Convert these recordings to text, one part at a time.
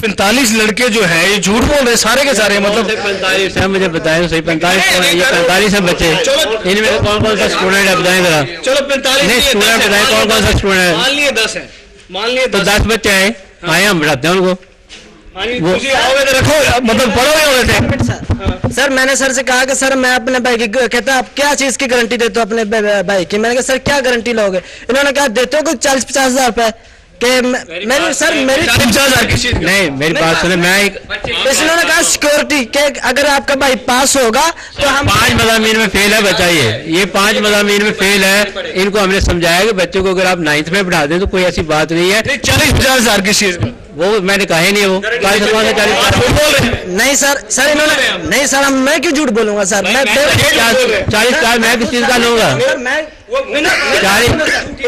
45 लड़के जो है ये झूठ बोल रहे सारे के सारे, मतलब 45 है, मुझे बताएं सही 45 है बच्चे, इनमें कौन कौन सा स्टूडेंट है बताएं जरा। चलो 45 नहीं स्टूडेंट बताएं कौन कौन सा स्टूडेंट है। मान लिए 10 है, मान लिए तो 10 बच्चे आए आए हम बढ़ाते हैं उनको। वो आओगे तो रखो, मतलब पढ़ोगे हो थे। सर मैंने सर से कहा कि सर मैं अपने भाई की, कहता आप क्या चीज की गारंटी देते हो अपने भाई की। मैंने कहा सर क्या गारंटी लोगे। इन्होंने कहा देते हो कुछ 40-50 हजार रुपए कि मैंने सर मेरी 40-50 हजार की चीज नहीं, मेरी बात सुने, मैं एक इन्होंने कहा सिक्योरिटी के अगर आपका भाई पास होगा तो हम 5 मज़ामीन में फेल है बच्चा, ये 5 मज़ामीन में फेल है। इनको हमने समझाया कि बच्चों को अगर आप 9th में पढ़ा दें तो कोई ऐसी बात नहीं है। 40-50 हजार की चीज वो मैंने कहा ही नहीं, वो 40 नहीं सर इन्होंने नहीं सर मैं क्यों झूठ बोलूंगा सर। मैं 40 मैं किस चीज का लूंगा।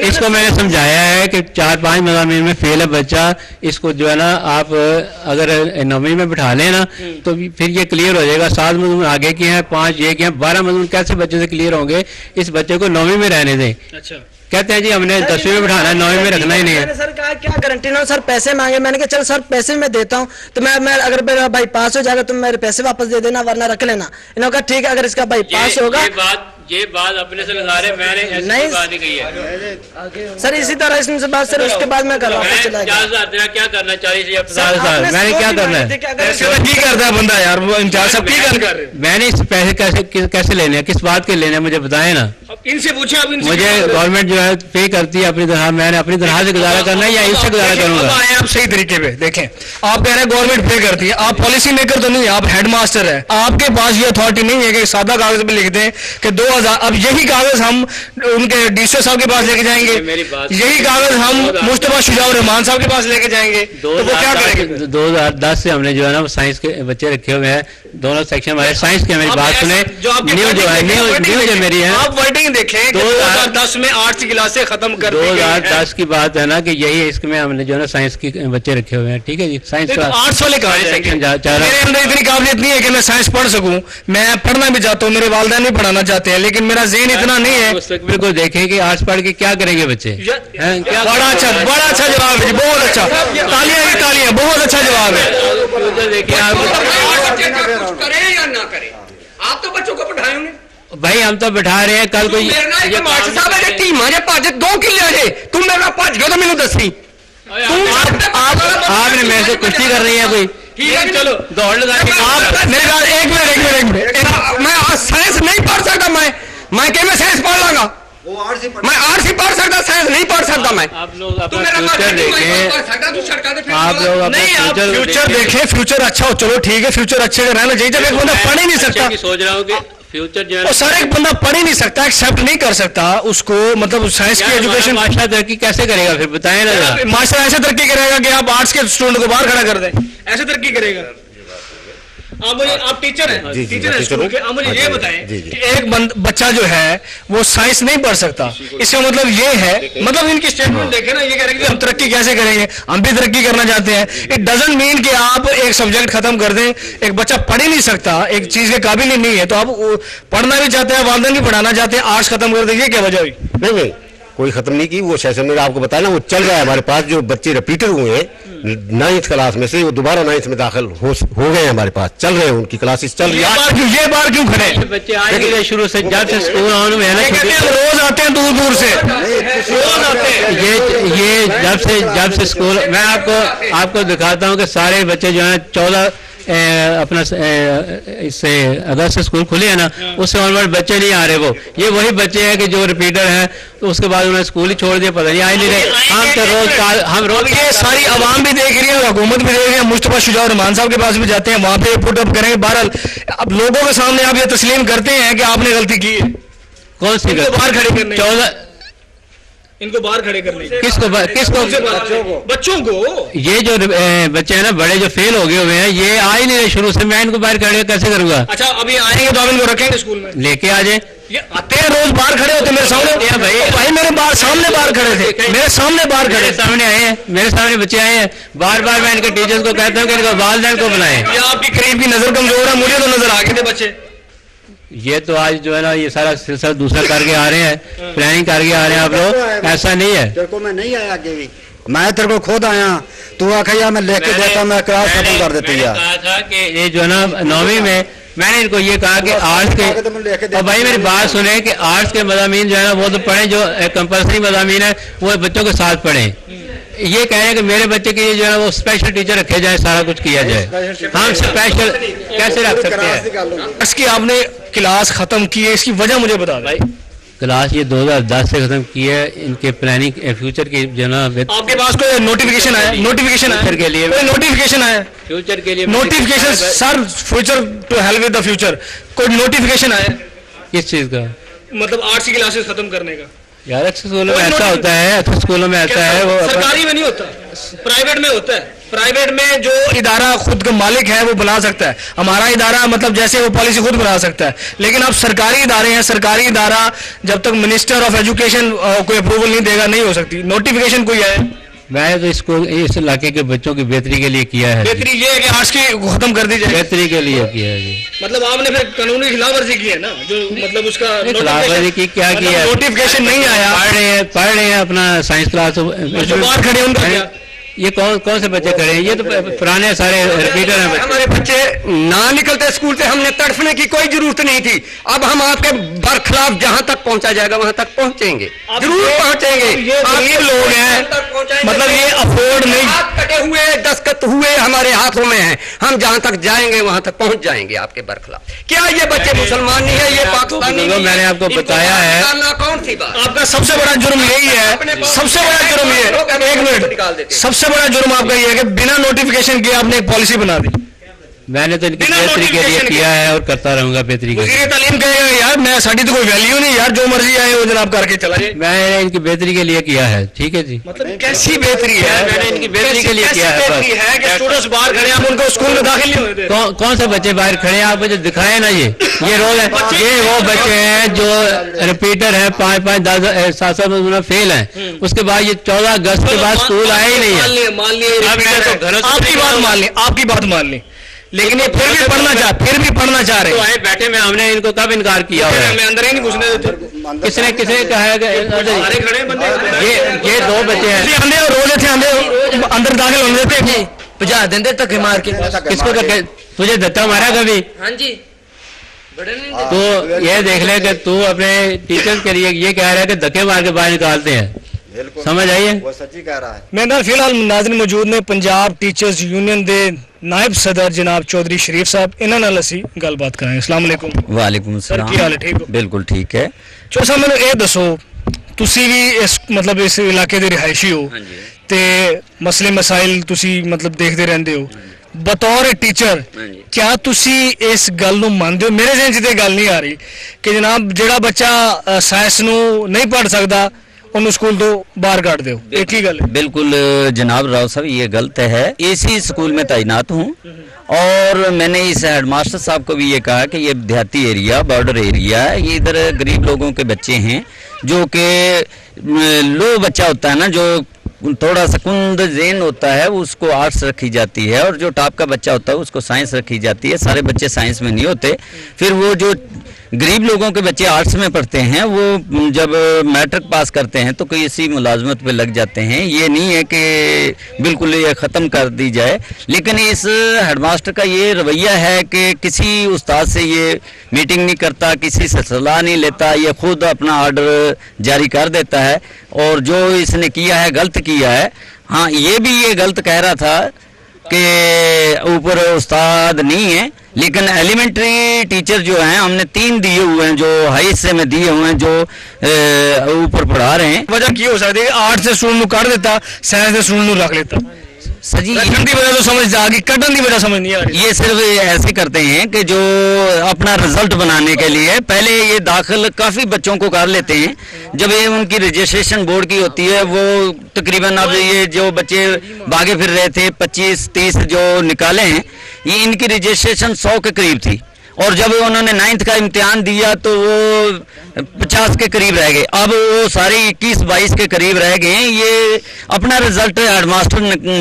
इसको मैंने समझाया है कि 4-5 मज़ामीन में फेल है बच्चा, इसको जो है ना आप अगर 9वीं में बिठा लेना तो फिर ये क्लियर हो जाएगा। 7 मज़मून आगे के हैं, 5 ये के हैं, 12 मज़मून कैसे बच्चे से क्लियर होंगे। इस बच्चे को 9वीं में रहने दें। अच्छा कहते हैं जी हमने 10वीं में बिठाना है, 9वीं में रखना ही नहीं है। सर कहा क्या गारंटी ना सर पैसे मांगे। मैंने कहा चल सर पैसे मैं देता हूँ तो मैं अगर मेरा भाई पास हो जाएगा तो मेरे पैसे वापस दे देना वरना रख लेना। इन्होंने कहा ठीक है अगर इसका भाई पास होगा। ये बात अपने से लगा रहे, मैंने नहीं बात नहीं कही है सर इसी तरह इसमें बात सर उसके बाद मैं कर रहा हूँ। 50,000 क्या करना है, 40 या 50,000 मैंने क्या करना है। की करता है बंदा यार, वो इंचार्ज सब की कर रहे हैं। मैंने इस पैसे कैसे लेने हैं, किस बात के लेने हैं मुझे बताएं ना। इनसे पूछे आप, मुझे गवर्नमेंट जो है पे करती है अपनी तरह, मैंने अपनी तरह से गुजारा करना है या इससे गुजारा करूंगा। आए आप सही तरीके पे देखें, आप कह रहे हैं गवर्नमेंट पे करती है, आप पॉलिसी मेकर तो नहीं है, आप हेडमास्टर है। आपके पास ये अथॉरिटी नहीं है कि सादा कागज पे लिख दें कि 2000, अब यही कागज हम उनके डीसीओ साहब के पास लेके जाएंगे, यही कागज हम मुस्तफा शुजाउर रहमान साहब के पास लेके जाएंगे तो वो क्या करेंगे। 2010 से हमने जो है ना साइंस के बच्चे रखे हुए हैं, दोनों सेक्शन हमारे साइंस के। मेरी बात सुने, न्यू जो है न्यू जो मेरी है, आप वर्डिंग देखें 2010 में आर्ट्स की क्लासें खत्म कर 2010 की बात है ना कि यही इसमें हमने जो है ना साइंस की बच्चे रखे हुए हैं। ठीक है जी, साइंस का आर्ट्स वाले कहा सेक्शन मेरे अंदर इतनी काबिलियत नहीं है कि मैं साइंस पढ़ सकूं। मैं पढ़ना भी चाहता हूं, मेरे वालिदैन भी पढ़ाना चाहते हैं, लेकिन मेरा ज़हन इतना नहीं है। मुस्तकबिल को देखें कि आर्ट्स पढ़ के क्या करेंगे बच्चे। बड़ा अच्छा जवाब है, बहुत अच्छा, तालियां ही तालियां, बहुत अच्छा जवाब है। देखिए आप करें या ना करें, आप तो बच्चों को पढ़ाए होंगे भाई, हम तो बिठा रहे हैं। कल कोई मास्टर साहब है टीम है 2 किले है, तुम मेरे नाल भज गए तो मैनू दसी। आपने मेरे से कुश्ती कर रही है कोई, चलो दौड़ लगा के आप मेरे बात एक मिनट मैं साइंस नहीं पढ़ सकता। मैं क्या मैं साइंस पढ़ लांगा, मैं आर्ट्स ही पढ़ सकता, साइंस नहीं पढ़ सकता। मैं आप लोग अपना फ्यूचर देखें, आप लोग अपना फ्यूचर देखें, फ्यूचर अच्छा हो, चलो ठीक है, फ्यूचर अच्छे का रहना चाहिए। जब एक बंदा पढ़ ही नहीं सकता, सोच रहा हूँ कि फ्यूचर जो है सर एक बंदा पढ़ ही नहीं सकता, एक्सेप्ट नहीं कर सकता उसको, मतलब साइंस की एजुकेशन। मास्टर तरक्की कैसे करेगा फिर बताएं ना। मास्टर ऐसे तरक्की करेगा कि आप आर्ट्स के स्टूडेंट को बाहर खड़ा कर दें, ऐसे तरक्की करेगा। आप टीचर हैं, टीचर हैं स्कूल के, आप मुझे ये बताएं कि एक बच्चा जो है वो साइंस नहीं पढ़ सकता, इसका मतलब ये है, मतलब इनकी स्टेटमेंट देखें ना, ये कह रहे हैं कि हम तरक्की कैसे करेंगे, हम भी तरक्की करना चाहते हैं। इट डजंट मीन कि आप एक सब्जेक्ट खत्म कर दें। एक बच्चा पढ़ ही नहीं सकता, एक चीज के काबिल ही नहीं है, तो आप पढ़ना भी चाहते हैं, वालिदैन भी पढ़ाना चाहते हैं, आर्ट्स खत्म कर देंगे, क्या वजह हुई? नहीं कोई खत्म नहीं की, वो सेशन में आपको बताया ना, वो चल रहा है। हमारे पास जो बच्चे रिपीटर हुए हैं 9th क्लास में से, वो दोबारा 9th में दाखिल हो गए हैं, हमारे पास चल रहे हैं, उनकी क्लासेस चल रही है। ये बार क्यों खड़े बच्चे आए शुरू से, जब से स्कूल ऑन हुए हैं रोज आते हैं दूर दूर से, रोज आते हैं। ये जब से स्कूल, मैं आपको दिखाता हूँ कि सारे बच्चे जो है 14 अपना इससे अगस्त से स्कूल खुले हैं ना, उससे ऑनवर्ड बच्चे नहीं आ रहे। वो ये वही बच्चे हैं कि जो रिपीटर हैं, तो उसके बाद उन्होंने स्कूल ही छोड़ दिया, पता नहीं आए नहीं रहे। हम रोज ये सारी आवाम भी देख रही है, हुकूमत भी देख रही है। मुस्तफा शुजाउर रहमान साहब के पास भी जाते हैं, वहां पे पुट अप करेंगे। बहरहाल अब लोगों के सामने आप ये तस्लीम करते हैं कि आपने गलती की है। कौन सी बाहर खड़े करने, 14 इनको बाहर खड़े करने, किसको बच्चों को। ये जो बच्चे हैं ना बड़े, जो फेल हो गए हुए हैं, ये आ ही नहीं रहे शुरू से, मैं इनको बाहर खड़े कैसे करूंगा। अच्छा अभी आएंगे तो आप इनको रखेंगे स्कूल में, लेके आ जाए। ये आते हैं रोज बाहर खड़े होते मेरे सामने। भाई मेरे सामने बाहर खड़े थे, मेरे सामने बाहर खड़े, सामने आए हैं, मेरे सामने बच्चे आए हैं। बार बार मैं इनके टीचर्स को कहता हूँ कि इनको वालिदैन को बुलाएं। आपकी करीब की नजर कमजोर है, मुझे तो नजर आ गए थे बच्चे। ये तो आज जो है ना ये सारा सिलसिला दूसरा करके आ रहे हैं, प्लानिंग करके आ रहे हैं आप लोग, ऐसा नहीं है। तेरे को मैं नहीं आया आगे भी, मैं तेरे को खुद आया, तू आखा यार मैं लेके देता, मैं क्लास खत्म कर देती मैंने यार। कहा था कि ये जो है ना 9वीं में मैंने इनको ये कहा कि आर्ट्स के, और भाई मेरी बात सुने कि आर्ट्स के मज़ामीन जो है ना वो तो पढ़ें, जो कंपलसरी मज़ामीन है वो बच्चों के साथ पढ़ें। ये कह रहे हैं कि मेरे बच्चे के लिए जो है वो स्पेशल टीचर रखे जाए, सारा कुछ किया जाए। हम स्पेशल कैसे रख सकते हैं? इसकी आपने क्लास खत्म की है, इसकी वजह मुझे बता भाई। क्लास ये 2010 से खत्म की है, इनके प्लानिंग फ्यूचर की जो ना आपके पास कोई नोटिफिकेशन आया? नोटिफिकेशन आया के लिए कोई नोटिफिकेशन आया? फ्यूचर के लिए notification sir, future to help with the future, कोई नोटिफिकेशन आया किस चीज़ का? मतलब आर्ट्स की क्लासेस खत्म करने का? यार अच्छे स्कूलों में ऐसा होता है, अच्छे स्कूलों में ऐसा है, वो सरकारी में नहीं होता, प्राइवेट में होता है। प्राइवेट में जो इदारा खुद का मालिक है वो बना सकता है, हमारा इदारा मतलब जैसे वो पॉलिसी खुद बना सकता है। लेकिन अब सरकारी इदारे हैं, सरकारी इदारा जब तक मिनिस्टर ऑफ एजुकेशन कोई अप्रूवल नहीं देगा नहीं हो सकती। नोटिफिकेशन कोई है? मैं तो इसको इस इलाके के बच्चों की बेहतरी के लिए किया है। बेहतरी ये है कि आर्ट्स की खत्म कर दी जाए, बेहतरी के लिए किया है जी। मतलब आपने फिर कानूनी खिलाफ वर्जी की है ना, जो मतलब उसका खिलाफ वर्जी की क्या किया है? नोटिफिकेशन नहीं आया, पढ़ रहे हैं अपना साइंस क्लास। जो बाहर खड़े हैं उनका क्या? ये कौन से बच्चे खड़े हैं? ये तो पुराने सारे रिपीटर हैं बच्चे। हमारे बच्चे ना निकलते स्कूल से, हमने तड़फने की कोई जरूरत नहीं थी। अब हम आपके बरखिलाफ जहां तक पहुंचा जाएगा वहां तक पहुंचेंगे, जरूर पहुंचेंगे। ये गरीब लोग हैं, मतलब ये अफोर्ड नहीं, हाथ कटे हुए दस्तखत हुए हमारे हाथों में हैं, हम जहां तक जाएंगे वहां तक पहुंच जाएंगे आपके बरखिलाफ। क्या ये बच्चे मुसलमान नहीं है, ये पाकिस्तानी नहीं है? मैंने आपको बताया है, कौन सी बात? आपका सबसे बड़ा जुर्म यही है, सबसे बड़ा जुर्म ये है, एक मिनट, सबसे बड़ा जुर्म आपका ये है कि बिना नोटिफिकेशन के आपने एक पॉलिसी बना दी। मैंने तो इनकी बेहतरी के लिए किया है और करता रहूंगा बेहतरी के लिए। वज़ीर तालीम कहेगा यार मैं साड़ी तो कोई वैल्यू नहीं यार, जो मर्जी आए वो जनाब करके चला जाए। मैंने इनकी बेहतरी के लिए किया है, ठीक है जी। मतलब कैसी बेहतरी है? मैंने इनकी बेहतरी के लिए किया है। बेहतरी है कि स्टूडेंट्स बाहर खड़े हैं, हम उनको स्कूल में दाखिल नहीं होते। कौन से बच्चे बाहर खड़े हैं? आप मुझे दिखाए ना। ये रोल है, ये वो बच्चे हैं जो रिपीटर हैं, 5-5, 10, 7 में फेल हैं। उसके बाद ये 14 अगस्त के बाद स्कूल आए ही नहीं है। मान लिए आपकी बात मान ली, लेकिन ये फिर भी पढ़ना चाह रहे हैं। तो आए बैठे में, हमने इनको कब इनकार किया हुआ है? मैं अंदर ही नहीं घुसने देते। किसने कहा है? ये 2 बच्चे हैं, अंधे और रोजे थे, अंधे अंदर दाखिल होने देते, भजा देंगे धक्के मार के। किसको धक्के? तुझे धक्का मारा कभी? हाँ जी, तो ये देख ले कि तू अपने टीचर्स के लिए ये कह रहा है कि धक्के मार के बाहर निकालते हैं, समझ आइए? वो सच्ची कह रहा है। मैं ना फिलहाल नाज़रीन मौजूद ने पंजाब टीचर्स यूनियन दे नायब सदर जनाब चौधरी शरीफ साहब, इन्हां नाल असीं गलबात करांगे। अस्सलाम वालेकुम। वालेकुम सलाम। की हाल है? ठीक हो? बिल्कुल ठीक है। चौधरी साहब मैनूं ये दसो, तुसी भी इस मतलब इस इलाके दे रिहायशी हो ते मसले मसाइल तुसी मतलब देखते रहंदे हो, बतौर टीचर क्या तुसी इस गल नूं मनदे हो? मेरे ज़हन च ते गल नहीं आ रही कि जनाब जिहड़ा बच्चा साइंस नूं नहीं पढ़ सकदा उन्हें स्कूल तो बाहर काट दो, एक ही गल है। बिल्कुल जनाब राव साहब, ये गलत है। इसी स्कूल में तैनात हूँ और मैंने इस हेडमास्टर साहब को भी ये कहा कि ये देहाती एरिया, बॉर्डर एरिया है, ये इधर गरीब लोगों के बच्चे हैं, जो कि लो बच्चा होता है ना, जो थोड़ा सा कुंद ज़ेन होता है उसको आर्ट्स रखी जाती है, और जो टॉप का बच्चा होता है उसको साइंस रखी जाती है। सारे बच्चे साइंस में नहीं होते। फिर वो जो गरीब लोगों के बच्चे आर्ट्स में पढ़ते हैं वो जब मैट्रिक पास करते हैं तो किसी मुलाजमत पे लग जाते हैं। ये नहीं है कि बिल्कुल ये ख़त्म कर दी जाए, लेकिन इस हेडमास्टर का ये रवैया है कि किसी उस्ताद से ये मीटिंग नहीं करता, किसी से सलाह नहीं लेता, ये खुद अपना आर्डर जारी कर देता है, और जो इसने किया है गलत किया है। हाँ, ये भी ये गलत कह रहा था कि ऊपर उस्ताद नहीं है, लेकिन एलिमेंट्री टीचर जो हैं हमने 3 दिए हुए हैं, जो हाई हिस्से में दिए हुए हैं, जो ऊपर पढ़ा रहे हैं। वजह की हो सकती है? आर्ट्स से स्टूडेंट काट देता, साइंस से स्टूडेंट रख लेता। सजी कटन की वजह तो समझ आ गई, कटन की वजह समझ नहीं आ रही। ये सिर्फ ऐसे करते हैं कि जो अपना रिजल्ट बनाने के लिए पहले ये दाखिल काफ़ी बच्चों को कर लेते हैं। जब ये उनकी रजिस्ट्रेशन बोर्ड की होती है, वो तकरीबन अब ये जो बच्चे भागे फिर रहे थे 25-30 जो निकाले हैं, ये इनकी रजिस्ट्रेशन 100 के करीब थी, और जब उन्होंने 9th का इम्तिहान दिया तो वो 50 के करीब रह गए, अब वो सारे 21-22 के करीब रह गए हैं। ये अपना रिजल्ट हेडमास्टर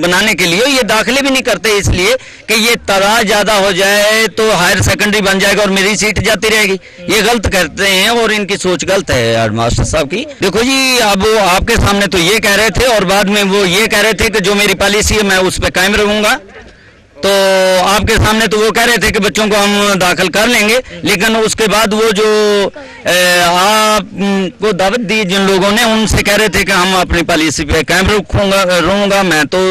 बनाने के लिए ये दाखिले भी नहीं करते, इसलिए कि ये तादाद ज़्यादा हो जाए तो हायर सेकेंडरी बन जाएगा और मेरी सीट जाती रहेगी। ये गलत करते हैं और इनकी सोच गलत है हेडमास्टर साहब की। देखो जी, अब वो आपके सामने तो ये कह रहे थे और बाद में वो ये कह रहे थे कि जो मेरी पॉलिसी है मैं उस पर कायम रहूँगा। तो आपके सामने तो वो कह रहे थे कि बच्चों को हम दाखिल कर लेंगे, लेकिन उसके बाद वो जो आपको दावत दी जिन लोगों ने, उनसे कह रहे थे कि हम अपनी पॉलिसी पे कायम रहूँगा, मैं तो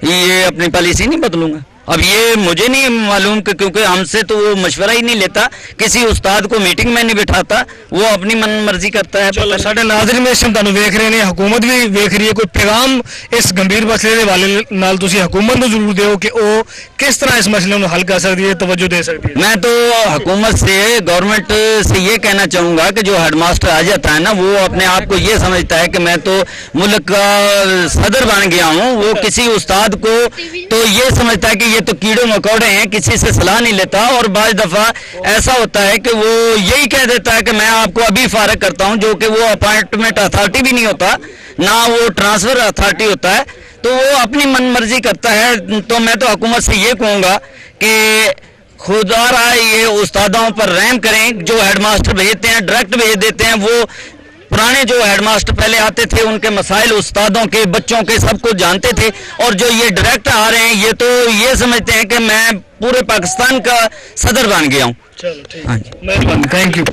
ये अपनी पॉलिसी नहीं बदलूंगा। अब ये मुझे नहीं मालूम कि क्योंकि हमसे तो वो मशवरा ही नहीं लेता, किसी उस्ताद को मीटिंग में नहीं बिठाता, वो अपनी मन मर्जी करता है। चलो साढ़े नाज़रीन में हम ਤੁਹਾਨੂੰ ਵੇਖ ਰਹੇ ਨੇ, ਹਕੂਮਤ ਵੀ ਵੇਖ ਰਹੀ ਹੈ। ਕੋਈ ਪੈਗਾਮ ਇਸ ਗੰਭੀਰ ਮਸਲੇ ਦੇ ਹਵਾਲੇ ਨਾਲ ਤੁਸੀਂ ਹਕੂਮਤ ਨੂੰ ਜ਼ਰੂਰ ਦਿਓ ਕਿ ਉਹ किस तरह इस मसले को हल कर सकती है, तवज्जो दे सकती है। मैं तो हुकूमत से, गवर्नमेंट से ये कहना चाहूँगा कि जो हेडमास्टर आ जाता है ना, वो अपने आप को ये समझता है कि मैं तो मुल्क का सदर बन गया हूँ। वो किसी उस्ताद को तो ये समझता है कि ये तो कीड़े मकोड़े हैं, किसी से सलाह नहीं लेता। और बाज़ दफ़ा ऐसा होता है कि वो यही कह देता है कि मैं आपको अभी फारग करता हूँ, जो कि वो अपॉइंटमेंट अथॉरिटी भी नहीं होता, ना वो ट्रांसफ़र अथॉरिटी होता है, तो वो अपनी मन मर्जी करता है। तो मैं तो हुकूमत से ये कहूँगा कि खुदारा ये उस्तादों पर रहम करें, जो हेडमास्टर भेजते हैं डायरेक्ट भेज देते हैं। वो पुराने जो हेडमास्टर पहले आते थे, उनके मसाइल उस्तादों के, बच्चों के, सब कुछ जानते थे। और जो ये डायरेक्ट आ रहे हैं, ये तो ये समझते हैं कि मैं पूरे पाकिस्तान का सदर बन गया हूँ। चलो ठीक है, मेहरबानी, थैंक यू।